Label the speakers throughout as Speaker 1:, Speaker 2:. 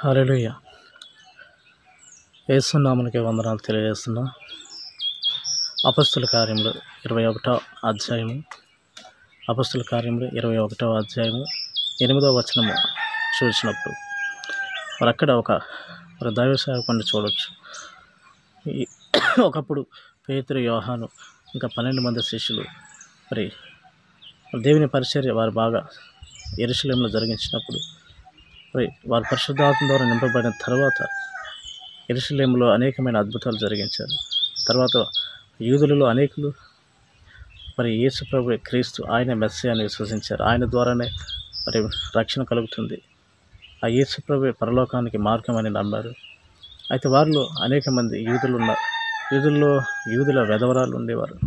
Speaker 1: హల్లెలూయా. యేసునామమునకే వందనాలు తెలియజేస్తున్నా. అపొస్తలుల కార్యములు 21వ అధ్యాయము. అపొస్తలుల కార్యములు 21వ అధ్యాయము 8వ వచనము చూసినప్పుడు మరి అక్కడ ఒక దైవ సేవకుని చూడవచ్చు. ఒకప్పుడు పేతురు, యోహాను ఇంకా 12 మంది శిష్యులు మరి దేవుని పరిచర్య వారు బాగా యెరూషలేములో జరిగించినప్పుడు మరి వారు పరిశుద్ధాత్మ ద్వారా నింపబడిన తర్వాత యెరూషలేములో అనేకమైన అద్భుతాలు జరిగించారు. తర్వాత యూదులలో అనేకులు మరి యేసు ప్రభు క్రీస్తు ఆయన మెస్సియా అని విశ్వసించారు. ఆయన ద్వారానే మరి రక్షణ కలుగుతుంది, ఆ యేసు ప్రభు పరలోకానికి మార్గం అని నమ్మారు. అయితే వారిలో అనేక మంది యూదుల వెధవరాలు ఉండేవారు,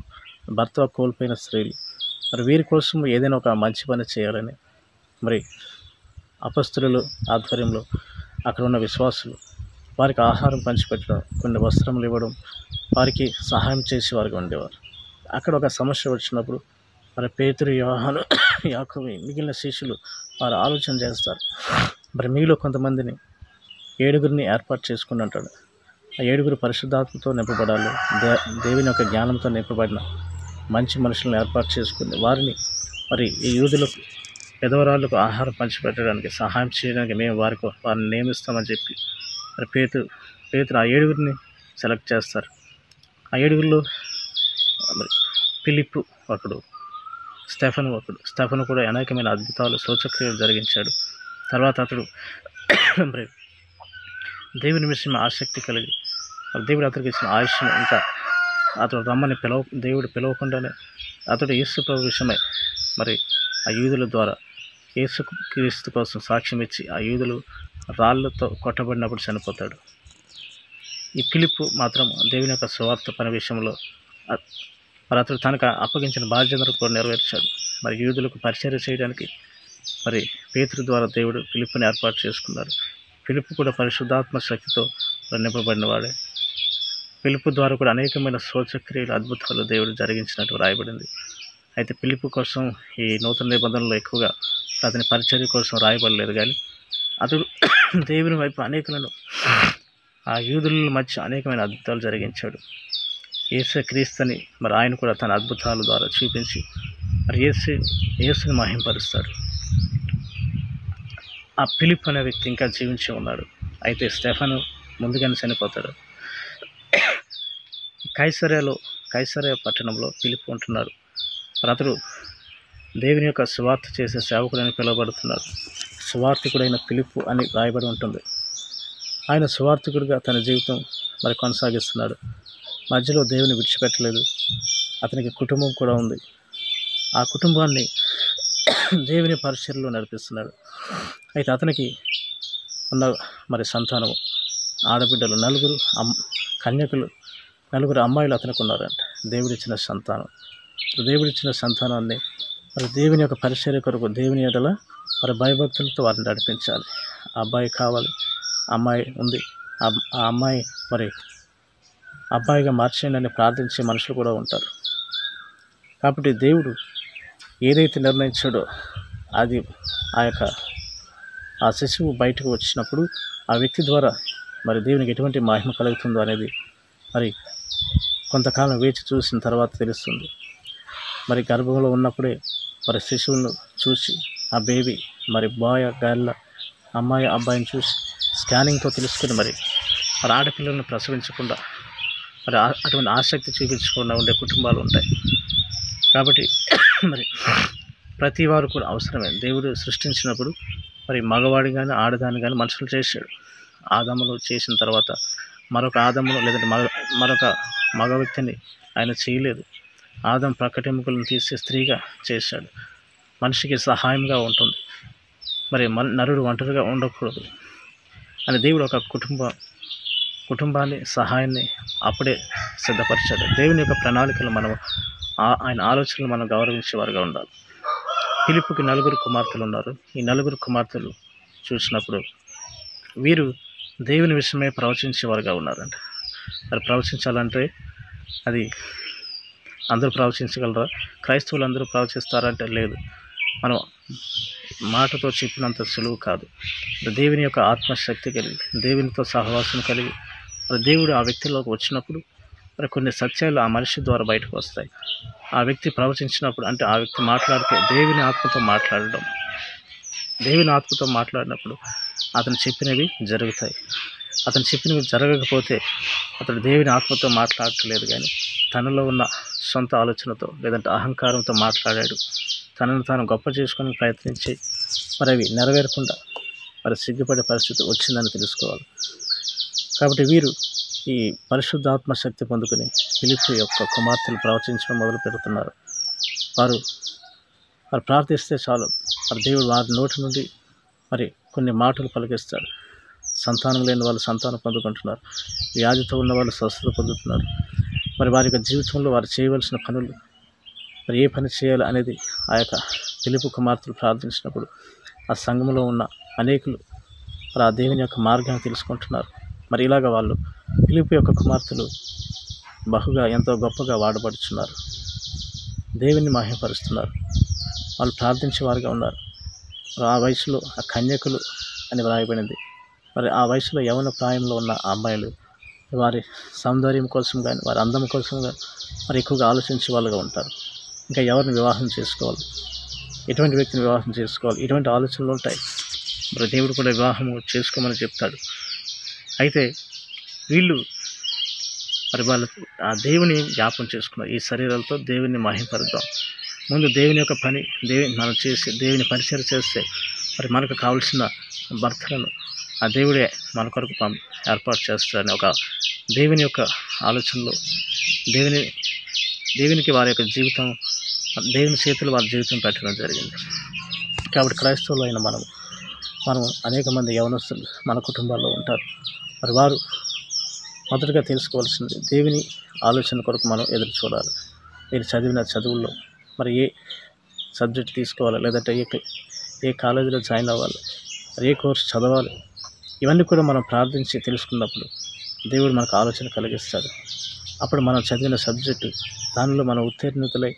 Speaker 1: భర్త కోల్పోయిన స్త్రీలు. మరి వీరి కోసం ఏదైనా ఒక మంచి పని చేయాలని మరి అపొస్తలుల ఆధ్వర్యంలో అక్కడ ఉన్న విశ్వాసులు వారికి ఆహారం పంచిపెట్టడం, కొన్ని వస్త్రములు ఇవ్వడం, వారికి సహాయం చేసేవారుగా ఉండేవారు. అక్కడ ఒక సమస్య వచ్చినప్పుడు మరి పేతురు, యోహాను, యాకోబు మిగిలిన శిష్యులు వారు ఆలోచన చేస్తారు. మరి మీలో కొంతమందిని 7 ఏర్పాటు చేసుకుని అంటాడు. ఆ 7 పరిశుద్ధాత్మతో నింపబడాలి, దేవుని యొక్క జ్ఞానంతో నింపబడిన మంచి మనుషులను ఏర్పాటు చేసుకుని వారిని మరి ఈ యూదులకు పెదవరాళ్ళకు ఆహారం పంచిపెట్టడానికి సహాయం చేయడానికి మేము వారిని నియమిస్తామని చెప్పి మరి పేతురు ఆ 7 సెలెక్ట్ చేస్తారు. ఆ 7లో మరి ఫిలిప్పు ఒకడు, స్టెఫను కూడా అనేకమైన అద్భుతాలు, సూచక్రియలు జరిగించాడు. తర్వాత అతడు మరి దేవుని విషయం ఆసక్తి కలిగి దేవుడు అతనికి ఇచ్చిన ఆయుష్ను ఇంకా అతడు రమ్మని దేవుడు పిలవకుండానే అతడు యేసు ప్రభు విషయమై మరి ఆ యూదుల ద్వారా యేసు క్రీస్తు కోసం సాక్ష్యం ఇచ్చి ఆ యూదులు రాళ్లతో కొట్టబడినప్పుడు చనిపోతాడు. ఈ ఫిలిప్పు మాత్రం దేవుని యొక్క సువార్త పని విషయంలో మరి అతడు తనకు అప్పగించిన బాధ్యతను కూడా నెరవేర్చాడు. మరి యూదులకు పరిచర్య చేయడానికి మరి పేతురు ద్వారా దేవుడు ఫిలిప్పుని ఏర్పాటు చేసుకున్నారు. ఫిలిప్పు కూడా పరిశుద్ధాత్మ శక్తితో నింపబడినవాడే. ఫిలిప్పు ద్వారా కూడా అనేకమైన సూచక్రియలు, అద్భుతాలు దేవుడు జరిగించినట్టు రాయబడింది. అయితే ఫిలిప్పు కోసం ఈ నూతన నిబంధనలో ఎక్కువగా అతని పరిచర్య కోసం రాయబడలేదు, కానీ అతడు దేవుని వైపు అనేకులను ఆ యూదుల మధ్య అనేకమైన అద్భుతాలు జరిగించాడు. యేసు క్రీస్తుని మరి ఆయన కూడా తన అద్భుతాల ద్వారా చూపించి మరి యేసుని మహింపరుస్తాడు. ఆ ఫిలిప్ అనే వ్యక్తి ఇంకా జీవించి ఉన్నాడు. అయితే స్టెఫను ముందుగానే చనిపోతాడు. కైసరయ పట్టణంలో ఫిలిప్ ఉంటున్నాడు. మరి అతడు దేవుని యొక్క సువార్త చేసే సేవకుడని పిలువబడుతున్నాడు. సువార్థికుడైన ఫిలిప్పు అని రాయబడి ఉంటుంది. ఆయన సువార్థికుడిగా తన జీవితం మరి కొనసాగిస్తున్నాడు. మధ్యలో దేవుని విడిచిపెట్టలేదు. అతనికి కుటుంబం కూడా ఉంది. ఆ కుటుంబాన్ని దేవుని పరిచర్యలో నడిపిస్తున్నాడు. అయితే అతనికి ఉన్న మరి సంతానము, ఆడబిడ్డలు 4 కన్యకులు, 4 అమ్మాయిలు అతనికి ఉన్నారంట. దేవుడిచ్చిన సంతానాన్ని మరి దేవుని యొక్క పరిచర్య కొరకు దేవుని ఎడల మరి భయభక్తులతో వారిని నడిపించాలి. ఆ అబ్బాయి కావాలి, అమ్మాయి ఉంది, ఆ అమ్మాయి మరి అబ్బాయిగా మార్చేయండి ప్రార్థించే మనుషులు కూడా ఉంటారు. కాబట్టి దేవుడు ఏదైతే నిర్ణయించాడో అది ఆ శిశువు బయటకు వచ్చినప్పుడు ఆ వ్యక్తి ద్వారా మరి దేవునికి ఎటువంటి మహిమ కలుగుతుందో అనేది మరి కొంతకాలం వేచి చూసిన తర్వాత తెలుస్తుంది. మరి గర్భంలో ఉన్నప్పుడే మరి శిశువును చూసి ఆ బేబీ మరి బాయ్ గర్ల్, అమ్మాయి అబ్బాయిని చూసి స్కానింగ్తో తెలుసుకుని మరి ఆడపిల్లలను ప్రసవించకుండా మరి అటువంటి ఆసక్తి చూపించకుండా ఉండే కుటుంబాలు ఉంటాయి. కాబట్టి మరి ప్రతి వారు కూడా అవసరమే. దేవుడు సృష్టించినప్పుడు మరి మగవాడి కానీ ఆడదాన్ని కానీ మనుషులు చేశాడు. ఆదామును చేసిన తర్వాత మరొక ఆదామును లేదంటే మరొక మగ వ్యక్తిని ఆయన చేయలేదు. ఆదాము ప్రక్కటెముకలను తీసి స్త్రీగా చేశాడు. మనిషికి సహాయంగా ఉంటుంది. మరి నరుడు ఒంటరిగా ఉండకూడదు అని దేవుడు ఒక కుటుంబాన్ని, సహాయాన్ని అప్పుడే సిద్ధపరిచాడు. దేవుని యొక్క ప్రణాళికలు ఆయన ఆలోచనలు మనం గౌరవించేవారుగా ఉండాలి. ఫిలిప్పుకి 4 కుమార్తెలు ఉన్నారు. ఈ 4 కుమార్తెలు చూసినప్పుడు వీరు దేవుని విషయమే ప్రవచించేవారుగా ఉన్నారంట. మరి ప్రవచించాలంటే అది అందరూ ప్రవచించగలరా? క్రైస్తవులు అందరూ ప్రవచిస్తారంటే లేదు. మనం మాటతో చెప్పినంత సులువు కాదు. దేవుని యొక్క ఆత్మశక్తి కలిగి, దేవునితో సహవాసం కలిగి, మరి దేవుడు ఆ వ్యక్తిలోకి వచ్చినప్పుడు మరి కొన్ని సత్యాలు ఆ మనిషి ద్వారా బయటకు వస్తాయి. ఆ వ్యక్తి ప్రవచించినప్పుడు, అంటే ఆ వ్యక్తి మాట్లాడితే దేవుని ఆత్మతో మాట్లాడడం, దేవుని ఆత్మతో మాట్లాడినప్పుడు అతను చెప్పినవి జరుగుతాయి. అతను చెప్పినవి జరగకపోతే అతడు దేవుని ఆత్మతో మాట్లాడట్లేదు, కానీ తనలో ఉన్న సొంత ఆలోచనతో లేదంటే అహంకారంతో మాట్లాడాడు. తనను తాను గొప్ప చేసుకొని ప్రయత్నించి మరి అవి నెరవేరకుండా మరి సిగ్గుపడే పరిస్థితి వచ్చిందని తెలుసుకోవాలి. కాబట్టి వీరు ఈ పరిశుద్ధాత్మ శక్తి పొందుకుని ఫిలిప్పు యొక్క కుమార్తెలు ప్రవచించడం మొదలు పెడుతున్నారు. వారు ప్రార్థిస్తే చాలు, మరి దేవుడు వారి నోటి నుండి మరి కొన్ని మాటలు పలికిస్తాడు. సంతానం లేని వాళ్ళు సంతానం పొందుకుంటున్నారు, వ్యాధితో ఉన్న వాళ్ళు స్వస్థత పొందుతున్నారు. మరి వారి యొక్క జీవితంలో వారు చేయవలసిన పనులు, మరి ఏ పని చేయాలి అనేది ఆ యొక్క ఫిలిప్పు కుమార్తెలు ప్రార్థించినప్పుడు ఆ సంఘంలో ఉన్న అనేకులు మరి ఆ దేవుని యొక్క మార్గాన్ని తెలుసుకుంటున్నారు. మరి ఇలాగ వాళ్ళు ఫిలిప్పు యొక్క కుమార్తెలు బహుగా ఎంతో గొప్పగా వాడబడుచున్నారు, దేవుని మహిమపరుస్తున్నారు. వాళ్ళు ప్రార్థించేవారుగా ఉన్నారు. ఆ వయసులో ఆ కన్యకులు అని వ్రాయబడింది. మరి ఆ వయసులో యవన ప్రాయంలో ఉన్న అమ్మాయిలు వారి సౌందర్యం కోసం కానీ వారి అందం కోసం కానీ మరి ఎక్కువగా ఆలోచించే వాళ్ళుగా ఉంటారు. ఇంకా ఎవరిని వివాహం చేసుకోవాలి, ఎటువంటి వ్యక్తిని వివాహం చేసుకోవాలి, ఇటువంటి ఆలోచనలు ఉంటాయి. మరి దేవుడు కూడా వివాహం చేసుకోమని చెప్తాడు. అయితే వీళ్ళు మరి వాళ్ళు ఆ దేవుని జ్ఞాపం చేసుకున్నారు. ఈ శరీరాలతో దేవుని మహిమపరుద్దాం. ముందు దేవుని యొక్క పని మనం చేసి దేవుని పరిచయం చేస్తే మరి మనకు కావలసిన భర్తలను ఆ దేవుడే మన కొరకు ఏర్పాటు చేస్తాడని ఒక దేవుని యొక్క ఆలోచనలో దేవునికి వారి యొక్క జీవితం, దేవుని చేతులు వారి జీవితం పెట్టడం జరిగింది. కాబట్టి క్రైస్తవులు అయిన మనం అనేక మంది యవనస్తులు మన కుటుంబాల్లో ఉంటారు. మరి వారు మొదటగా తెలుసుకోవాల్సింది దేవుని ఆలోచన కొరకు మనం ఎదురు చూడాలి. మీరు చదివిన చదువుల్లో మరి ఏ సబ్జెక్ట్ తీసుకోవాలి, లేదంటే ఏ కాలేజీలో జాయిన్ అవ్వాలి, మరి ఏ కోర్సు చదవాలి, ఇవన్నీ కూడా మనం ప్రార్థించి తెలుసుకున్నప్పుడు దేవుడు మనకు ఆలోచన కలిగిస్తాడు. అప్పుడు మనం చదివిన సబ్జెక్టు దానిలో మనం ఉత్తీర్ణతలై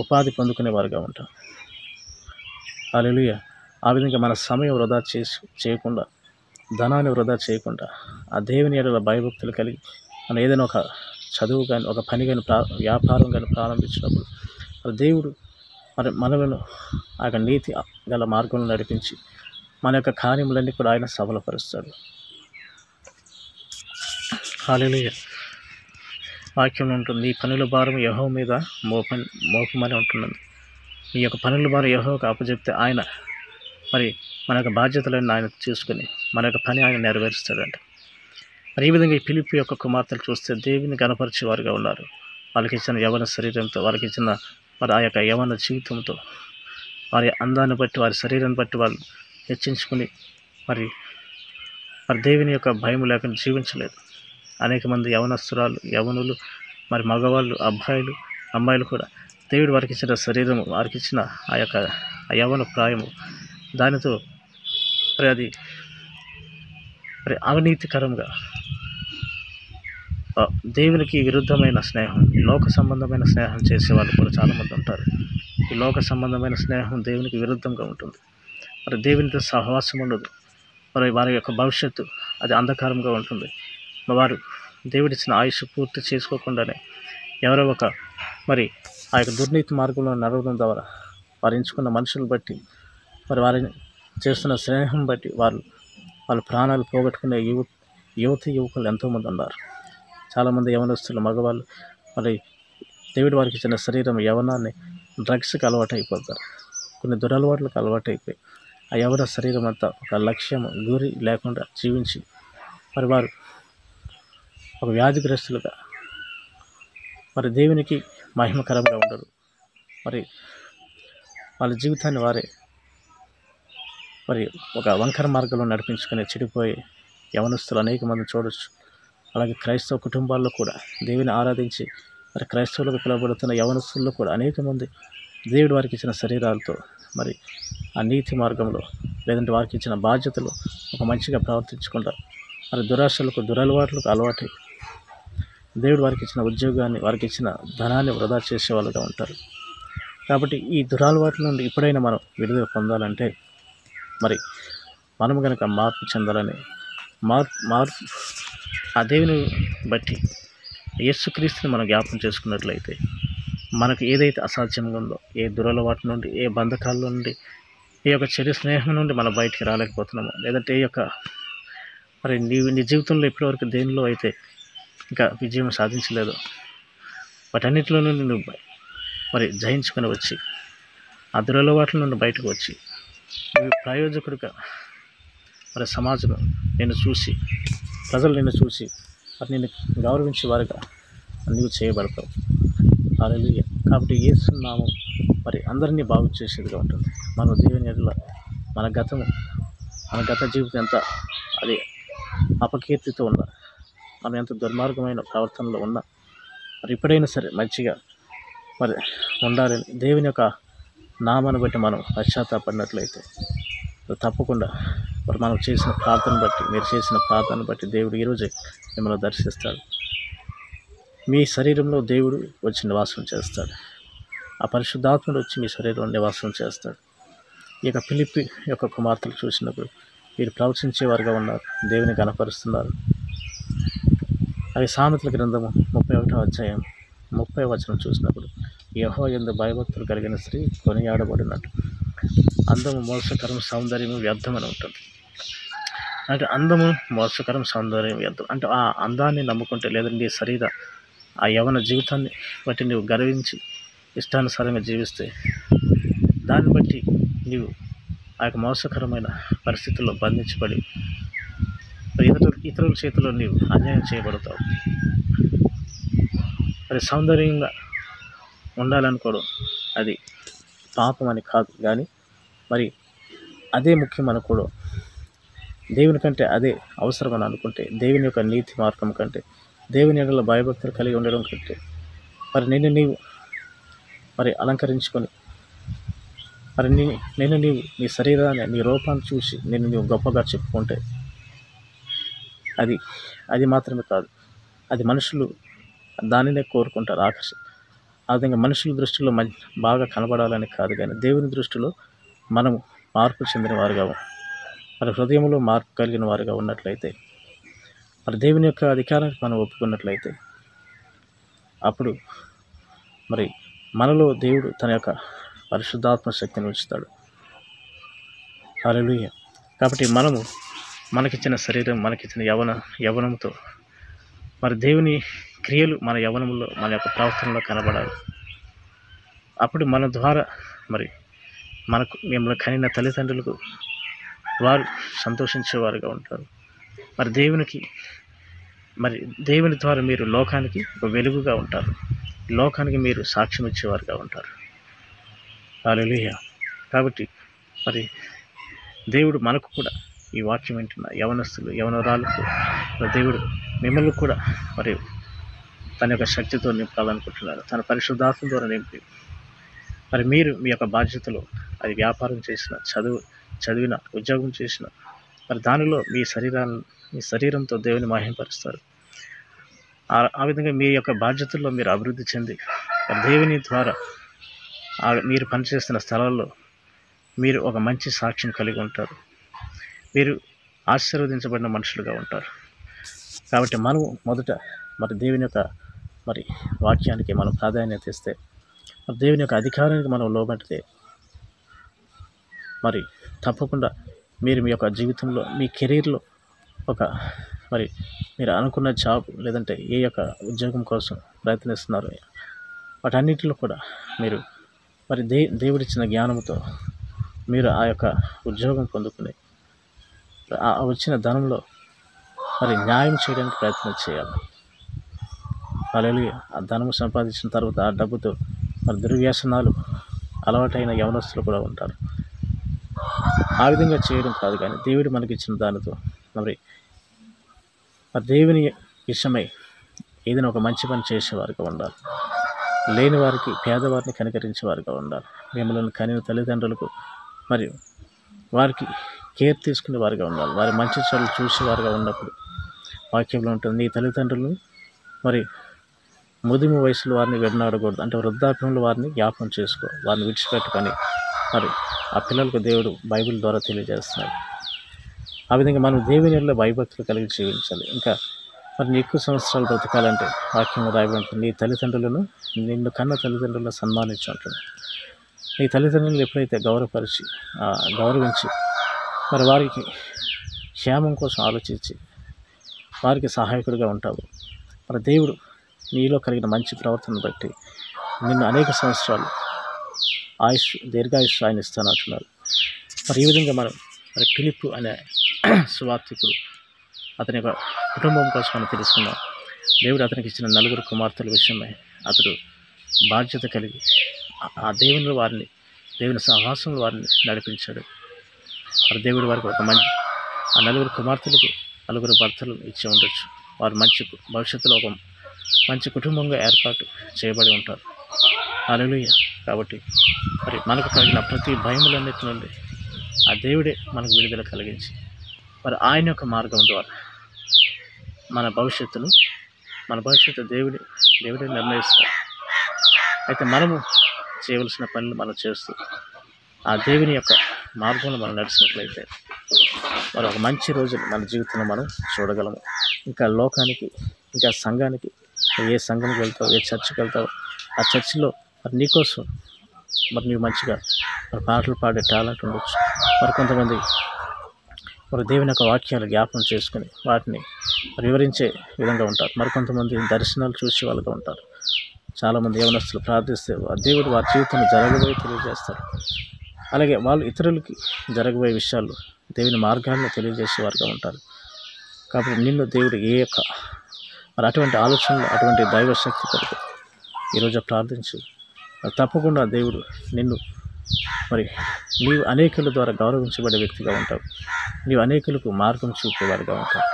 Speaker 1: ఉపాధి పొందుకునే వారుగా ఉంటాం. హల్లెలూయా. ఆ విధంగా మన సమయం వృధా చేయకుండా, ధనాన్ని వృధా చేయకుండా ఆ దేవుని యెడల భయభక్తులు కలిగి మనం ఏదైనా ఒక చదువు కానీ ఒక పని కానీ వ్యాపారం కానీ ప్రారంభించినప్పుడు మరి దేవుడు మరి మనలను ఆ యొక్క నీతి గల మార్గంలో నడిపించి మన యొక్క కార్యములన్నీ కూడా ఆయన సఫలపరుస్తాడు. హల్లెలూయా. వాక్యం ఉంటుంది, ఈ పనుల భారం యెహోవా మీద మోపమని ఉంటున్నది. ఈ యొక్క పనుల భారం యెహోవాకు అప్పచెప్తే ఆయన మరి మన యొక్క బాధ్యతలను ఆయన చూసుకొని మన యొక్క పని ఆయన నెరవేరుస్తాడంట. మరి ఈ విధంగా ఈ ఫిలిప్పు యొక్క కుమార్తెలు చూస్తే దేవుని గణపరిచే వారుగా ఉన్నారు. వాళ్ళకి ఇచ్చిన యవన శరీరంతో, వారికి ఇచ్చిన మరి ఆ యొక్క యవన జీవితంతో, వారి అందాన్ని బట్టి, వారి శరీరాన్ని బట్టి వాళ్ళు హెచ్చించుకుని మరి దేవుని యొక్క భయం లేకుండా జీవించలేదు. అనేక మంది యవనులు మరి మగవాళ్ళు, అమ్మాయిలు కూడా దేవుడు వారికి ఇచ్చిన శరీరము, వారికి ఇచ్చిన ఆ యొక్క యవన ప్రాయము, దానితో మరి అది మరి అవినీతికరంగా దేవునికి విరుద్ధమైన స్నేహం, లోక సంబంధమైన స్నేహం చేసే వాళ్ళు కూడా చాలామంది ఉంటారు. ఈ లోక సంబంధమైన స్నేహం దేవునికి విరుద్ధంగా ఉంటుంది. మరి దేవునితో సహవాసం ఉండదు. మరి వారి యొక్క భవిష్యత్తు అది అంధకారంగా ఉంటుంది. వారు దేవుడిచ్చిన ఆయుష్ పూర్తి చేసుకోకుండానే ఎవరో ఒక మరి ఆ యొక్క దుర్నీతి మార్గంలో నడవడం ద్వారా వారు ఎంచుకున్న మనుషులను బట్టి, మరి వారిని చేస్తున్న స్నేహం బట్టి వాళ్ళ ప్రాణాలు పోగొట్టుకునే యువకులు ఎంతోమంది ఉన్నారు. చాలామంది యవనస్తులు, మగవాళ్ళు మరి దేవుడు వారికి ఇచ్చిన శరీరం యవనాన్ని డ్రగ్స్కి అలవాటు అయిపోతారు. కొన్ని దురలవాట్లకు అలవాటు అయిపోయి ఆ యవన శరీరం అంతా ఒక లక్ష్యం, గురి లేకుండా జీవించి మరి వారు ఒక వ్యాధిగ్రస్తులుగా మరి దేవునికి మహిమకరంగా ఉండరు. మరి వాళ్ళ జీవితాన్ని వారే మరి ఒక వంకర మార్గంలో నడిపించుకుని చెడిపోయే యవనస్తులు అనేక మంది చూడొచ్చు. అలాగే క్రైస్తవ కుటుంబాల్లో కూడా దేవుని ఆరాధించి మరి క్రైస్తవులకు పిలువబడుతున్న యవనస్తుల్లో కూడా అనేక మంది దేవుడు వారికి ఇచ్చిన శరీరాలతో మరి ఆ నీతి మార్గంలో, లేదంటే వారికి ఇచ్చిన బాధ్యతలు ఒక మంచిగా ప్రవర్తించుకుంటారు. మరి దురాశలకు, దురలవాట్లకు అలవాటు దేవుడు వారికి ఇచ్చిన ఉద్యోగాన్ని, వారికి ఇచ్చిన ధనాన్ని వృధా చేసే వాళ్ళుగా ఉంటారు. కాబట్టి ఈ దురలవాట్ల నుండి ఇప్పుడైనా మనం విడుదల పొందాలంటే మరి మనం కనుక మార్పు చెందాలని మార్పు ఆ దేవుని బట్టి యేసుక్రీస్తుని మనం జ్ఞాపకం చేసుకున్నట్లయితే మనకు ఏదైతే అసాధ్యంగా ఉందో, ఏ దురలవాటు నుండి, ఏ బంధకాల నుండి, ఏ యొక్క చెడు స్నేహం నుండి మనం బయటికి రాలేకపోతున్నామో, లేదంటే ఏ యొక్క మరి నీ జీవితంలో ఇప్పటివరకు దేనిలో అయితే ఇంకా విజయం సాధించలేదో వాటన్నిటిలో నుండి నువ్వు మరి జయించుకొని వచ్చి ఆ దురలవాట్ల నుండి బయటకు వచ్చి నువ్వు ప్రయోజకుడిగా మరి సమాజం నిన్ను చూసి, ప్రజలు నిన్ను చూసి మరి నిన్ను గౌరవించే వారిగా నీవు చేయబడతావు. హల్లెలూయా. కాబట్టి యేసు నామం మరి అందరినీ బాగు చేసేదిగా ఉంటుంది. మన దేవుని ఎడల మన గత జీవితం ఎంత అది అపకీర్తితో ఉన్నా, మనం ఎంత దుర్మార్గమైన ప్రవర్తనలో ఉన్నా మరి ఇప్పుడైనా సరే మంచిగా మరి ఉండాలని దేవుని యొక్క నామాన్ని బట్టి మనం పశ్చాత్తాపడినట్లయితే తప్పకుండా మరి మనం చేసిన ప్రార్థన బట్టి, మీరు చేసిన ప్రార్థన బట్టి దేవుడు ఈరోజే మిమ్మల్ని దర్శిస్తాడు. మీ శరీరంలో దేవుడు వచ్చి నివాసం చేస్తాడు. ఆ పరిశుద్ధాత్ముడు వచ్చి మీ శరీరంలో నివాసం చేస్తాడు. ఈ యొక్క ఫిలిప్పి యొక్క కుమార్తెలు చూసినప్పుడు వీరు ప్రవచించేవారుగా ఉన్నారు, దేవుని కనపరుస్తున్నారు. అవి సామెతల గ్రంథము 31వ అధ్యాయం 30వ వచనం చూసినప్పుడు యెహోవా యందు భయభక్తులు కలిగిన స్త్రీ కొనియాడబడినట్టు అందము మోసకరం సౌందర్యము వ్యర్థం అని ఉంటుంది. అంటే అందము మోసకరం సౌందర్యం వ్యర్థం అంటే ఆ అందాన్ని నమ్ముకుంటే, లేదంటే నీ శరీర ఆ యవన జీవితాన్ని బట్టి నువ్వు గర్వించి ఇష్టానుసారంగా జీవిస్తే దాన్ని బట్టి నీవు ఆ యొక్క మోసకరమైన పరిస్థితుల్లో బంధించబడి ఇతరుల చేతిలో నీవు అన్యాయం చేయబడతావు. మరి సౌందర్యంగా ఉండాలనుకోవడం అది పాపం అని కాదు, కానీ మరి అదే ముఖ్యం అనుకోవడం, దేవుని కంటే అదే అవసరం అని అనుకుంటే, దేవుని యొక్క నీతి మార్గం కంటే, దేవుని ఎడల భయభక్తులు కలిగి ఉండడం కంటే మరి నిన్ను నీవు మరి అలంకరించుకొని మరి నీవు నీ శరీరాన్ని, నీ రూపాన్ని చూసి నిన్ను నీవు గొప్పగా చెప్పుకుంటే అది మాత్రమే కాదు, అది మనుషులు దానినే కోరుకుంటారు, ఆ విధంగా మనుషుల దృష్టిలో బాగా కనబడాలని కాదు, కానీ దేవుని దృష్టిలో మనము మార్పు చెందిన వారుగా, మరి హృదయంలో మార్పు కలిగిన వారుగా ఉన్నట్లయితే, మరి దేవుని యొక్క అధికారానికి మనం ఒప్పుకున్నట్లయితే అప్పుడు మరి మనలో దేవుడు తన యొక్క పరిశుద్ధాత్మ శక్తిని ఉంచుతాడు. హల్లెలూయా. కాబట్టి మనకిచ్చిన శరీరం, మనకిచ్చిన యవనంతో మరి దేవుని క్రియలు మన యవనంలో, మన యొక్క ప్రవర్తనలో కనబడాలి. అప్పుడు మన ద్వారా మరి మిమ్మల్ని కనిన తల్లిదండ్రులకు వారు సంతోషించేవారుగా ఉంటారు. మరి దేవుని ద్వారా మీరు లోకానికి ఒక వెలుగుగా ఉంటారు, లోకానికి మీరు సాక్ష్యం ఇచ్చేవారుగా ఉంటారు. హల్లెలూయా. కాబట్టి మరి దేవుడు మనకు కూడా ఈ వాక్యం వింటున్న యవనస్తులు, యవనరాలకు దేవుడు మిమ్మల్ని కూడా మరి తన యొక్క శక్తితో నింపాలనుకుంటున్నారు, తన పరిశుద్ధాత్మ ద్వారా నింపి మరి మీరు మీ యొక్క బాధ్యతలు, అది వ్యాపారం చేసిన, చదివిన, ఉద్యోగం చేసిన మరి దానిలో మీ శరీరంతో దేవుని మహిమపరుస్తారు. ఆ విధంగా మీ యొక్క బాధ్యతల్లో మీరు అభివృద్ధి చెంది మరి దేవుని ద్వారా మీరు పనిచేస్తున్న స్థలాల్లో మీరు ఒక మంచి సాక్ష్యం కలిగి ఉంటారు, మీరు ఆశీర్వదించబడిన మనుషులుగా ఉంటారు. కాబట్టి మనము మొదట మరి దేవుని యొక్క మరి వాక్యానికి మనం ప్రాధాన్యత ఇస్తే, మరి దేవుని యొక్క అధికారానికి మనం లోబడితే మరి తప్పకుండా మీరు మీ యొక్క జీవితంలో, మీ కెరీర్లో మరి మీరు అనుకున్న జాబ్, లేదంటే ఏ యొక్క ఉద్యోగం కోసం ప్రయత్నిస్తున్నారు, వాటన్నిటిలో కూడా మీరు మరి దేవుడిచ్చిన జ్ఞానంతో మీరు ఆ యొక్క ఉద్యోగం పొందుకుని ఆ వచ్చిన ధనంలో మరి న్యాయం చేయడానికి ప్రయత్నం చేయాలి. హల్లెలూయా. ఆ ధనము సంపాదించిన తర్వాత ఆ డబ్బుతో మరి దుర్వ్యసనాలు అలవాటైన యవనస్తులు కూడా ఉంటారు. ఆ విధంగా చేయడం కాదు, కానీ దేవుడు మనకి ఇచ్చిన దానితో మరి దేవుని విషయమై ఏదైనా ఒక మంచి పని చేసేవారుగా ఉండాలి, లేని వారికి, పేదవారిని కనికరించేవారుగా ఉండాలి. మిమ్మల్ని కనిన తల్లిదండ్రులకు మరియు వారికి కేర్ తీసుకునే వారుగా ఉండాలి. వారి మంచి చెడులు చూసేవారుగా ఉన్నప్పుడు వాక్యంలో ఉంటుంది, నీ తల్లిదండ్రులను మరి ముదిమి వయసులో వారిని వెన్నాడకూడదు. అంటే వృద్ధాప్యంలో వారిని జ్ఞాపకం చేసుకో, వారిని విడిచిపెట్టుకొని మరి ఆ పిల్లలకు దేవుడు బైబిల్ ద్వారా తెలియజేస్తున్నాడు. ఆ విధంగా మనం దేవుని యెడల భయభక్తులు కలిగి జీవించాలి. ఇంకా మరి ఎక్కువ సంవత్సరాలు బ్రతకాలంటే వాక్యంలో రాయబడి నీ తల్లిదండ్రులను, నిన్ను కన్న తల్లిదండ్రులను సన్మానించు అంటుంది. నీ తల్లిదండ్రులను ఎప్పుడైతే గౌరవించి మరి వారికి క్షేమం కోసం ఆలోచించి వారికి సహాయకుడిగా ఉంటావు, మరి దేవుడు నీలో కలిగిన మంచి ప్రవర్తనను బట్టి నిన్ను అనేక సంవత్సరాలు దీర్ఘాయుష్ ఆయన ఇస్తానంటున్నారు. మరి ఈ విధంగా మరి ఫిలిప్పు అనే సువార్తికుడు అతని యొక్క కుటుంబం కోసం మనం తెలుసుకున్నాం. దేవుడు అతనికి ఇచ్చిన 4 కుమార్తెల విషయమై అతడు బాధ్యత కలిగి ఆ దేవుని సహవాసంలో వారిని నడిపించాడు. మరి దేవుడు వారికి ఆ 4 కుమార్తెలకు 4 భర్తలు ఇచ్చి ఉండొచ్చు. వారు భవిష్యత్తులో ఒక మంచి కుటుంబంగా ఏర్పాటు చేయబడి ఉంటారు. హల్లెలూయా. కాబట్టి మరి మనకు కలిగిన ప్రతి భయములన్నిటి నుండి ఆ దేవుడే మనకు విడుదల కలిగించి మరి ఆయన యొక్క మార్గం ద్వారా మన భవిష్యత్తు దేవుడే నిర్ణయిస్తాడు. అయితే మనము చేయవలసిన పనులు మనం చేస్తూ ఆ దేవుని యొక్క మార్గంలో మనం నడిచినట్లయితే మరి ఒక మంచి రోజులు మన జీవితంలో మనం చూడగలము. ఇంకా లోకానికి, ఇంకా సంఘానికి, ఏ సంఘంకి వెళ్తావు, ఏ చర్చికి వెళ్తావు, ఆ చర్చిలో మరి నీకోసం మరి నీవు మంచిగా మరి పాటలు పాడే టాలెంట్ ఉండొచ్చు. మరి కొంతమంది మరి దేవుని యొక్క వాక్యాలు జ్ఞాపకం చేసుకుని వాటిని వివరించే విధంగా ఉంటారు. మరి కొంతమంది దర్శనాలు చూసే వాళ్ళుగా ఉంటారు. చాలామంది యవనస్తులు ప్రార్థిస్తే దేవుడు వారి జీవితంలో జరగబోయే తెలియజేస్తారు. అలాగే వాళ్ళు ఇతరులకి జరగబోయే విషయాలు దేవుని మార్గాలను తెలియజేసేవారుగా ఉంటారు. కాబట్టి నిన్ను దేవుడు మరి అటువంటి ఆలోచనలు, అటువంటి దైవశక్తి కొరకు ఈరోజు ప్రార్థించు. తప్పకుండా దేవుడు నీవు అనేకుల ద్వారా గౌరవించబడే వ్యక్తిగా ఉంటావు. నీవు అనేకులకు మార్గం చూపేవారుగా ఉంటావు.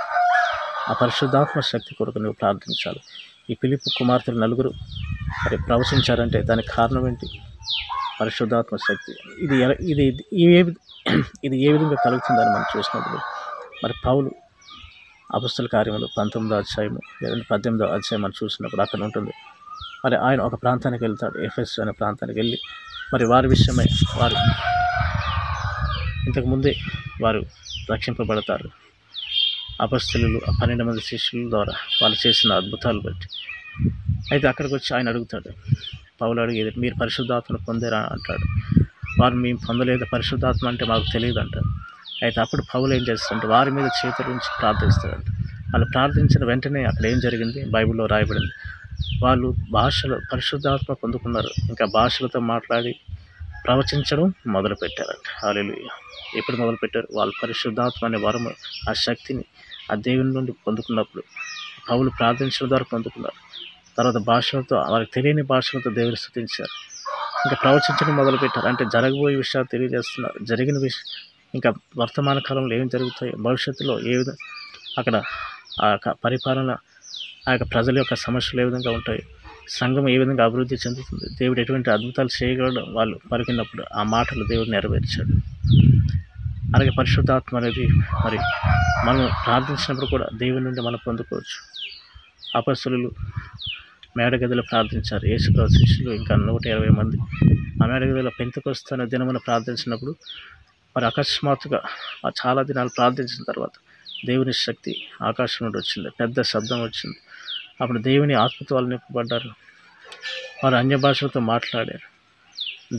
Speaker 1: ఆ పరిశుద్ధాత్మ శక్తి కొరకు నువ్వు ప్రార్థించాలి. ఈ ఫిలిప్పు కుమార్తెలు 4 మరి ప్రవచించారంటే దానికి కారణం ఏంటి? పరిశుద్ధాత్మ శక్తి. ఇది ఏ విధంగా కలుగుతుందని మనం చూసినప్పుడు మరి పౌలు అపొస్తలుల కార్యములు 19వ అధ్యాయము లేదంటే 18వ అధ్యాయం మనం చూసినప్పుడు అక్కడ ఉంటుంది. మరి ఆయన ఒక ప్రాంతానికి వెళ్తాడు, ఎఫెసు అనే ప్రాంతానికి వెళ్ళి మరి వారి విషయమై వారు ఇంతకుముందే వారు రక్షింపబడతారు. అపొస్తలులు 12 మంది శిష్యుల ద్వారా వాళ్ళు చేసిన అద్భుతాలు బట్టి. అయితే అక్కడికి వచ్చి ఆయన అడుగుతాడు, పౌలు అడిగేది మీరు పరిశుద్ధాత్మను పొందారా అంటాడు. వారు మేము పొందలేదు, పరిశుద్ధాత్మ అంటే మాకు తెలియదు అంటారు. అయితే అప్పుడు పౌలు ఏం చేస్తాడంటే వారి మీద చేతుల నుంచి ప్రార్థిస్తాడంట. వాళ్ళు ప్రార్థించిన వెంటనే అక్కడ ఏం జరిగింది బైబిల్లో రాయబడింది. వాళ్ళు పరిశుద్ధాత్మ పొందుకున్నారు. ఇంకా భాషలతో మాట్లాడి ప్రవచించడం మొదలుపెట్టారంట. హల్లెలూయా. ఎప్పుడు మొదలుపెట్టారు? వాళ్ళు పరిశుద్ధాత్మ అనే వరము, ఆ శక్తిని ఆ దేవుని నుండి పొందుకున్నప్పుడు పౌలు ప్రార్థించడం ద్వారా పొందుకున్నారు. తర్వాత వారికి తెలియని భాషలతో దేవుని స్తుతించారు. ఇంకా ప్రవచించడం మొదలుపెట్టారు. అంటే జరగబోయే విషయాలు తెలియజేస్తున్నారు. జరిగిన ఇంకా వర్తమాన కాలంలో ఏం జరుగుతాయి, భవిష్యత్తులో ఏ విధంగా అక్కడ ఆ యొక్క పరిపాలన, ఆ యొక్క ప్రజల యొక్క సమస్యలు ఏ విధంగా ఉంటాయి, సంఘం ఏ విధంగా అభివృద్ధి చెందుతుంది, దేవుడు ఎటువంటి అద్భుతాలు చేయగలడు వాళ్ళు పలికినప్పుడు ఆ మాటలు దేవుడు నెరవేర్చాడు. అలాగే పరిశుద్ధాత్మ అనేది మరి మనం ప్రార్థించినప్పుడు కూడా దేవుని నుండి మనం పొందుకోవచ్చు. అపొస్తలులు మేడగదిలో ప్రార్థించారు. యేసుక్రీస్తు శిష్యులు ఇంకా 120 మంది ఆ మేడగదిలో పెంతెకొస్తు అనే దినమున ప్రార్థించినప్పుడు మరి అకస్మాత్తుగా చాలా దినాలు ప్రార్థించిన తర్వాత దేవుని శక్తి ఆకాశం నుండి వచ్చింది, పెద్ద శబ్దం వచ్చింది. అప్పుడు దేవుని ఆత్మతో వాళ్ళు నింపబడ్డారు. వారు అన్య భాషలతో మాట్లాడారు.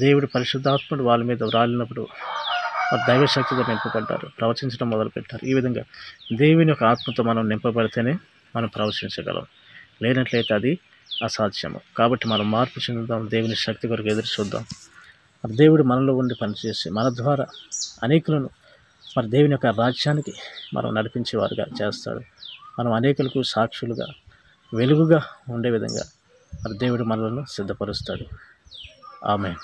Speaker 1: దేవుడు పరిశుద్ధాత్ముడు వాళ్ళ మీద రాలినప్పుడు వారు దైవశక్తితో నింపబడ్డారు, ప్రవచించడం మొదలుపెట్టారు. ఈ విధంగా దేవుని యొక్క ఆత్మతో మనం నింపబడితేనే మనం ప్రవచించగలం, లేనట్లయితే అది అసాధ్యము. కాబట్టి మనం మార్పు చెందుదాం, దేవుని శక్తి కొరకు ఎదురు చూద్దాం. మరి దేవుడు మనలో ఉండి పనిచేసి మన ద్వారా అనేకులను మరి దేవుని యొక్క రాజ్యానికి మనం నడిపించేవారుగా చేస్తాడు. మనం అనేకులకు సాక్షులుగా, వెలుగుగా ఉండే విధంగా మరి దేవుడు మనలను సిద్ధపరుస్తాడు. ఆమేన్.